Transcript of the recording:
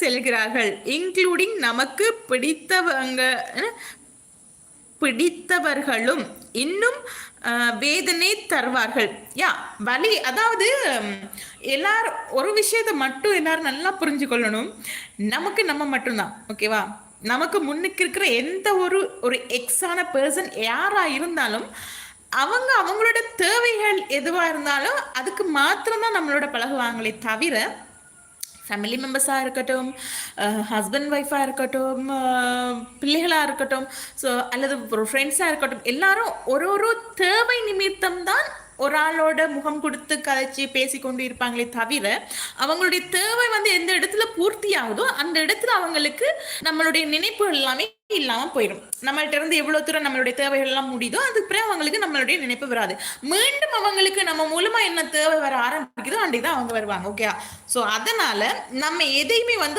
செல்கிறார்கள், இன்க்ளூடிங் நமக்கு பிடித்தவர்களும் இன்னும் வேதனை தருவார்கள். யா வலி, அதாவது எல்லாரும் ஒரு விஷயத்தை மட்டும் எல்லாரும் நல்லா புரிஞ்சு கொள்ளணும். நமக்கு நம்ம மட்டும்தான், ஓகேவா? நமக்கு முன்னுக்கு இருக்கிற எந்த ஒரு ஒரு எக்ஸான பர்சன் யாரா இருந்தாலும் அவங்க அவங்களோட தேவைகள் எதுவா இருந்தாலும் அதுக்கு மாத்திரம்தான் நம்மளோட பழகுவாங்களே தவிர, ஃபேமிலி மெம்பர்ஸாக இருக்கட்டும், ஹஸ்பண்ட் ஒய்ஃபாக இருக்கட்டும், பிள்ளைகளாக இருக்கட்டும், ஸோ அல்லது ஒரு ஃப்ரெண்ட்ஸாக இருக்கட்டும், எல்லாரும் ஒரு ஒரு தேவை நிமித்தம் தான் ஒரு ஆளோட முகம் கொடுத்து கதைச்சி பேசி கொண்டு இருப்பாங்களே தவிர, அவங்களுடைய தேவை வந்து எந்த இடத்துல பூர்த்தி ஆகுதோ அந்த இடத்துல அவங்களுக்கு நம்மளுடைய நினைப்புகள் எல்லாமே இல்லாம போயிடும். நம்மள்ட்ட இருந்து எவ்வளவு தூரம் நம்மளுடைய தேவைகள் எல்லாம் முடியுதோ அதுக்கு பிறகு அவங்களுக்கு நம்மளுடைய நினைப்பு வராது. மீண்டும் அவங்களுக்கு நம்ம மூலமா என்ன தேவை வர ஆரம்பிக்குதோ அன்றைக்கு தான் அவங்க வருவாங்க. ஓகே, ஸோ அதனால நம்ம எதையுமே வந்து